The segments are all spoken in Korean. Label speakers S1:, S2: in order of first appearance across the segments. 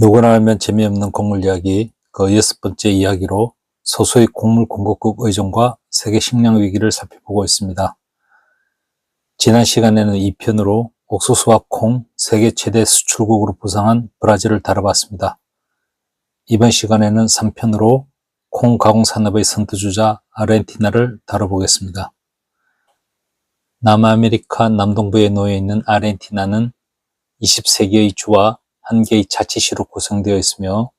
S1: 누구나 알면 재미없는 곡물 이야기, 그 6번째 이야기로 소수의 곡물 공급국 의존과 세계 식량 위기를 살펴보고 있습니다. 지난 시간에는 2편으로 옥수수와 콩 세계 최대 수출국으로 부상한 브라질을 다뤄봤습니다. 이번 시간에는 3편으로 콩 가공 산업의 선두주자 아르헨티나를 다뤄보겠습니다. 남아메리카 남동부에 놓여 있는 아르헨티나는 20세기의 주와 한 개의 자치시로 구성되어 있으며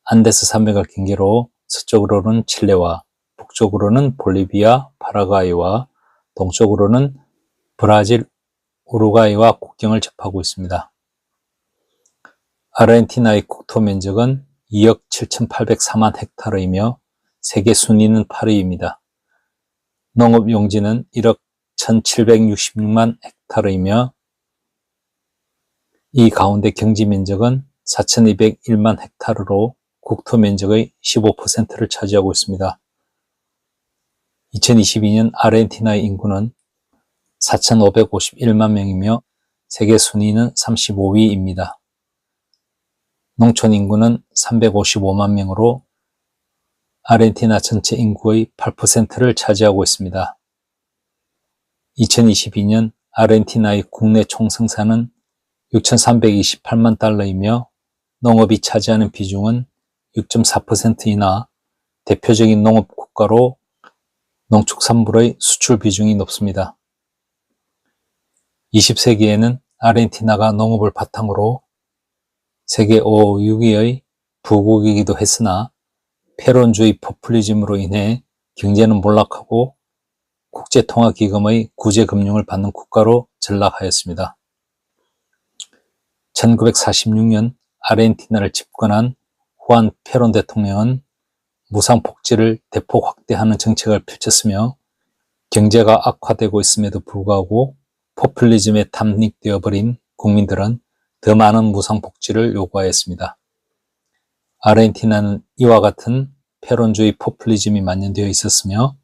S1: 안데스 산맥을 경계로 서쪽으로는 칠레와 북쪽으로는 볼리비아, 파라과이와 동쪽으로는 브라질, 우루과이와 국경을 접하고 있습니다. 아르헨티나의 국토 면적은 2억 7,804만 헥타르이며 세계 순위는 8위입니다. 농업 용지는 1억 1,766만 헥타르이며 이 가운데 경지 면적은 4,201만 헥타르로 국토 면적의 15%를 차지하고 있습니다. 2022년 아르헨티나의 인구는 4,551만 명이며 세계 순위는 35위입니다. 농촌 인구는 355만 명으로 아르헨티나 전체 인구의 8%를 차지하고 있습니다. 2022년 아르헨티나의 국내 총생산은 6,328만 달러이며 농업이 차지하는 비중은 6.4%이나 대표적인 농업 국가로 농축산물의 수출 비중이 높습니다. 20세기에는 아르헨티나가 농업을 바탕으로 세계 5, 6위의 부국이기도 했으나 페론주의 포퓰리즘으로 인해 경제는 몰락하고 국제통화기금의 구제금융을 받는 국가로 전락하였습니다. 1946년 아르헨티나를 집권한 후안 페론 대통령은 무상복지를 대폭 확대하는 정책을 펼쳤으며 경제가 악화되고 있음에도 불구하고 포퓰리즘에 탐닉되어 버린 국민들은 더 많은 무상복지를 요구하였습니다. 아르헨티나는 이와 같은 페론주의 포퓰리즘이 만연되어 있었으며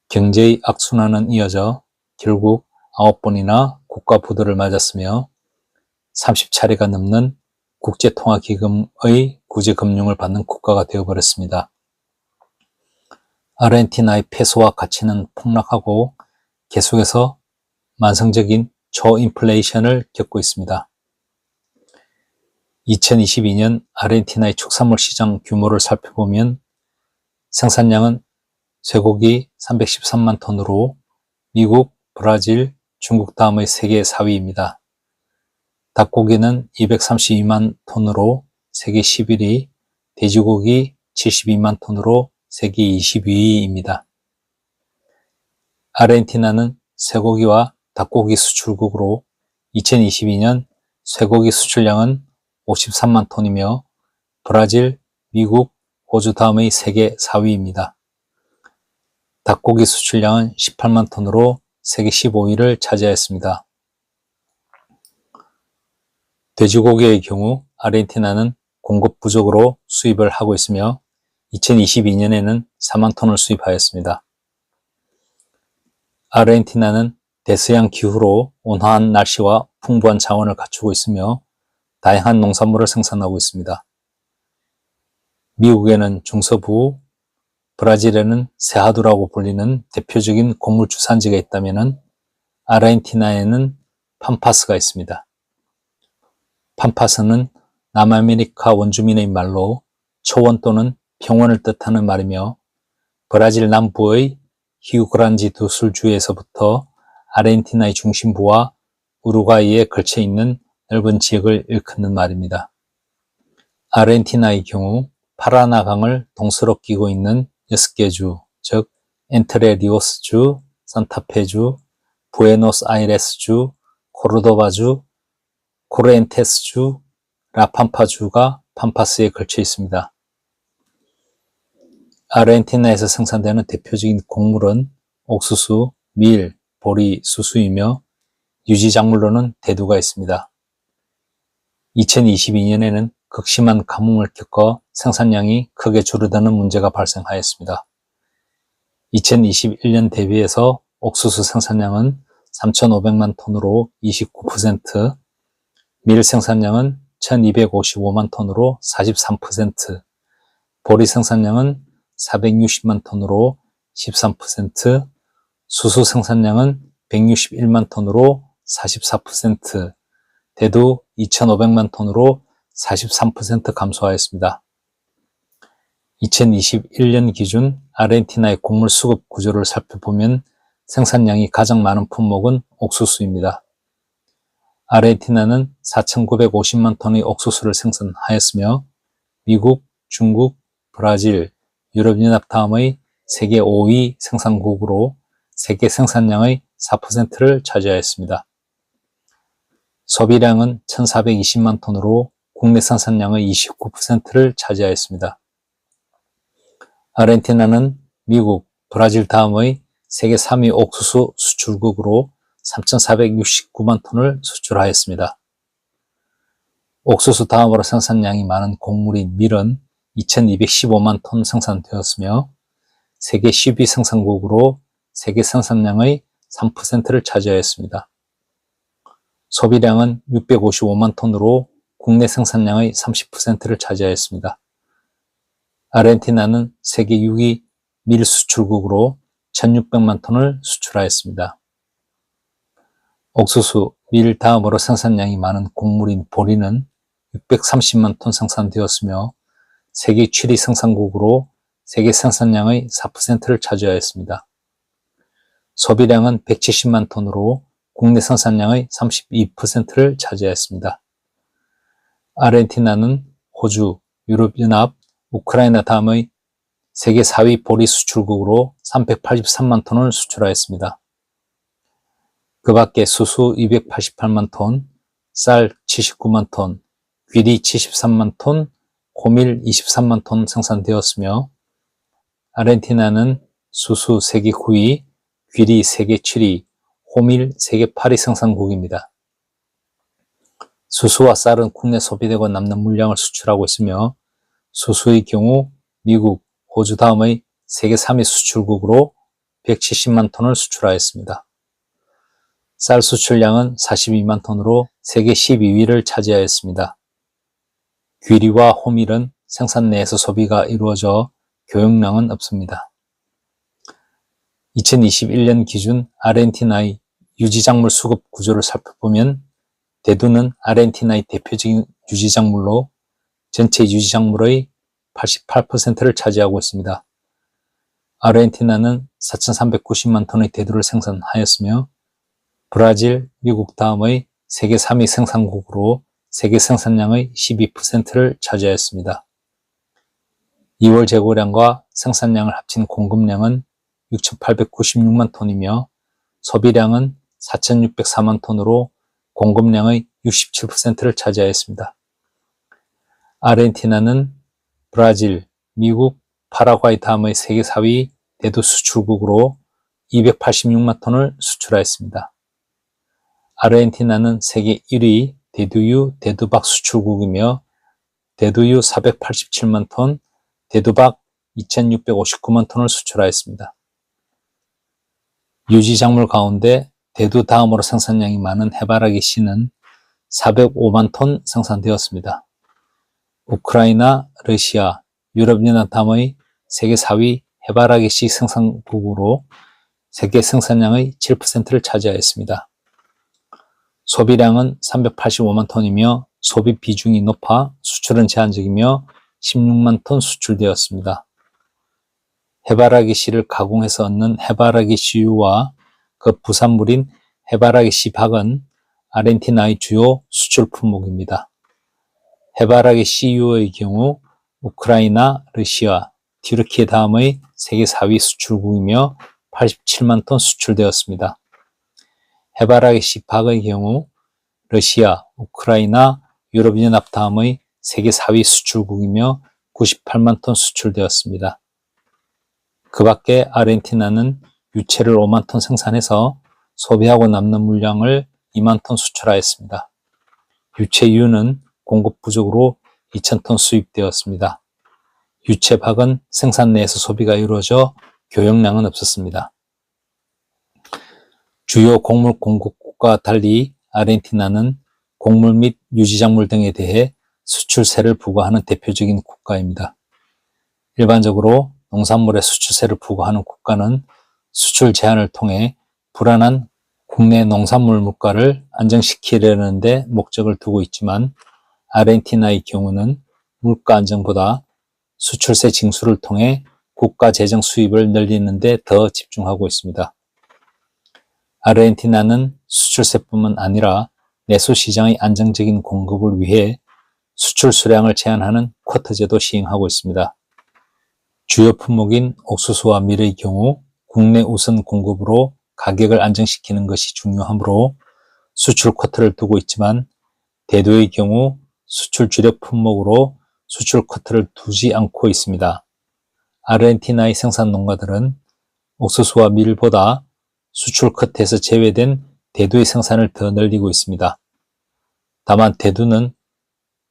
S1: 경제의 악순환은 이어져 결국 9번이나 국가부도를 맞았으며 30차례가 넘는 국제통화기금의 구제금융을 받는 국가가 되어버렸습니다. 아르헨티나의 페소화 가치는 폭락하고 계속해서 만성적인 초인플레이션을 겪고 있습니다. 2022년 아르헨티나의 축산물 시장 규모를 살펴보면 생산량은 쇠고기 313만 톤으로 미국, 브라질, 중국 다음의 세계 4위입니다. 닭고기는 232만 톤으로 세계 11위, 돼지고기 72만 톤으로 세계 22위입니다. 아르헨티나는 쇠고기와 닭고기 수출국으로 2022년 쇠고기 수출량은 53만 톤이며 브라질, 미국, 호주 다음의 세계 4위입니다. 닭고기 수출량은 18만 톤으로 세계 15위를 차지하였습니다. 돼지고기의 경우 아르헨티나는 공급 부족으로 수입을 하고 있으며 2022년에는 4만 톤을 수입하였습니다. 아르헨티나는 대서양 기후로 온화한 날씨와 풍부한 자원을 갖추고 있으며 다양한 농산물을 생산하고 있습니다. 미국에는 중서부, 브라질에는 세하두라고 불리는 대표적인 곡물 주산지가 있다면 아르헨티나에는 팜파스가 있습니다. 팜파스는 남아메리카 원주민의 말로 초원 또는 평원을 뜻하는 말이며 브라질 남부의 히우그란지 두 술주에서부터 아르헨티나의 중심부와 우루과이에 걸쳐 있는 넓은 지역을 일컫는 말입니다. 아르헨티나의 경우 파라나 강을 동서로 끼고 있는 6개 주, 즉 엔트레리오스주, 산타페주, 부에노스아이레스주, 코르도바주, 코르엔테스주, 라팜파주가 팜파스에 걸쳐 있습니다. 아르헨티나에서 생산되는 대표적인 곡물은 옥수수, 밀, 보리, 수수이며 유지작물로는 대두가 있습니다. 2022년에는 극심한 가뭄을 겪어 생산량이 크게 줄어드는 문제가 발생하였습니다. 2021년 대비해서 옥수수 생산량은 3,500만 톤으로 29%, 밀 생산량은 1255만 톤으로 43%, 보리 생산량은 460만 톤으로 13%, 수수 생산량은 161만 톤으로 44%, 대두 2,500만 톤으로 43% 감소하였습니다. 2021년 기준 아르헨티나의 곡물 수급 구조를 살펴보면 생산량이 가장 많은 품목은 옥수수입니다. 아르헨티나는 4,950만 톤의 옥수수를 생산하였으며 미국, 중국, 브라질, 유럽연합 다음의 세계 5위 생산국으로 세계 생산량의 4%를 차지하였습니다. 소비량은 1,420만 톤으로 국내 생산량의 29%를 차지하였습니다. 아르헨티나는 미국, 브라질 다음의 세계 3위 옥수수 수출국으로 3,469만 톤을 수출하였습니다. 옥수수 다음으로 생산량이 많은 곡물인 밀은 2,215만 톤 생산되었으며 세계 10위 생산국으로 세계 생산량의 3%를 차지하였습니다. 소비량은 655만 톤으로 국내 생산량의 30%를 차지하였습니다. 아르헨티나는 세계 6위 밀 수출국으로 1,600만 톤을 수출하였습니다. 옥수수, 밀 다음으로 생산량이 많은 곡물인 보리는 630만 톤 생산되었으며 세계 7위 생산국으로 세계 생산량의 4%를 차지하였습니다. 소비량은 170만 톤으로 국내 생산량의 32%를 차지하였습니다. 아르헨티나는 호주, 유럽연합, 우크라이나 다음의 세계 4위 보리 수출국으로 383만 톤을 수출하였습니다. 그 밖에 수수 288만 톤, 쌀 79만 톤, 귀리 73만 톤, 고밀 23만 톤 생산되었으며 아르헨티나는 수수 세계 9위, 귀리 세계 7위, 호밀 세계 8위 생산국입니다. 수수와 쌀은 국내 소비되고 남는 물량을 수출하고 있으며 수수의 경우 미국, 호주 다음의 세계 3위 수출국으로 170만 톤을 수출하였습니다. 쌀 수출량은 42만 톤으로 세계 12위를 차지하였습니다. 귀리와 호밀은 생산 내에서 소비가 이루어져 교역량은 없습니다. 2021년 기준 아르헨티나의 유지작물 수급 구조를 살펴보면 대두는 아르헨티나의 대표적인 유지작물로 전체 유지작물의 88%를 차지하고 있습니다. 아르헨티나는 4,390만 톤의 대두를 생산하였으며 브라질, 미국 다음의 세계 3위 생산국으로 세계 생산량의 12%를 차지하였습니다. 2월 재고량과 생산량을 합친 공급량은 6,896만 톤이며 소비량은 4,604만 톤으로 공급량의 67%를 차지하였습니다. 아르헨티나는 브라질, 미국, 파라과이 다음의 세계 4위 대두 수출국으로 286만 톤을 수출하였습니다. 아르헨티나는 세계 1위 대두유, 대두박 수출국이며 대두유 487만 톤, 대두박 2,659만 톤을 수출하였습니다. 유지작물 가운데 대두 다음으로 생산량이 많은 해바라기 씨는 405만 톤 생산되었습니다. 우크라이나, 러시아, 유럽연합 다음의 세계 4위 해바라기 씨 생산국으로 세계 생산량의 7%를 차지하였습니다. 소비량은 385만 톤이며 소비 비중이 높아 수출은 제한적이며 16만 톤 수출되었습니다. 해바라기 씨를 가공해서 얻는 해바라기 씨유와 그 부산물인 해바라기 씨박은 아르헨티나의 주요 수출 품목입니다. 해바라기 씨유의 경우 우크라이나, 러시아, 튀르키예 다음의 세계 4위 수출국이며 87만 톤 수출되었습니다. 해바라기 씨박의 경우 러시아, 우크라이나, 유럽연합 다음의 세계 4위 수출국이며 98만 톤 수출되었습니다. 그 밖에 아르헨티나는 유채를 5만 톤 생산해서 소비하고 남는 물량을 2만 톤 수출하였습니다. 유채유는 공급 부족으로 2,000톤 수입되었습니다. 유채박은 생산 내에서 소비가 이루어져 교역량은 없었습니다. 주요 곡물 공급국과 달리 아르헨티나는 곡물 및 유지작물 등에 대해 수출세를 부과하는 대표적인 국가입니다. 일반적으로 농산물의 수출세를 부과하는 국가는 수출 제한을 통해 불안한 국내 농산물 물가를 안정시키려는 데 목적을 두고 있지만 아르헨티나의 경우는 물가 안정보다 수출세 징수를 통해 국가 재정 수입을 늘리는 데 더 집중하고 있습니다. 아르헨티나는 수출세뿐만 아니라 내수 시장의 안정적인 공급을 위해 수출 수량을 제한하는 쿼터제도 시행하고 있습니다. 주요 품목인 옥수수와 밀의 경우 국내 우선 공급으로 가격을 안정시키는 것이 중요하므로 수출 쿼터를 두고 있지만 대두의 경우 수출 주력 품목으로 수출 쿼터를 두지 않고 있습니다. 아르헨티나의 생산 농가들은 옥수수와 밀보다 수출 쿼터에서 제외된 대두의 생산을 더 늘리고 있습니다. 다만 대두는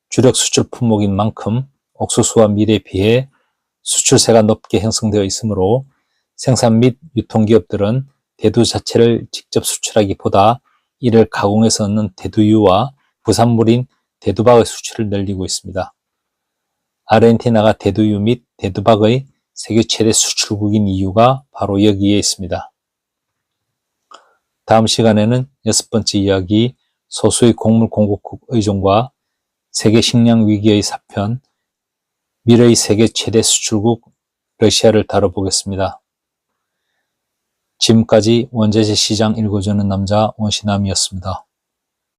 S1: 주력 수출 품목인 만큼 옥수수와 밀에 비해 수출세가 높게 형성되어 있으므로 생산 및 유통기업들은 대두 자체를 직접 수출하기보다 이를 가공해서 얻는 대두유와 부산물인 대두박의 수출을 늘리고 있습니다. 아르헨티나가 대두유 및 대두박의 세계 최대 수출국인 이유가 바로 여기에 있습니다. 다음 시간에는 6번째 이야기, 소수의 곡물 공급국 의존과 세계 식량 위기의 사편, 밀의 세계 최대 수출국 러시아를 다뤄보겠습니다. 지금까지 원자재 시장 읽어주는 남자 원시남이었습니다.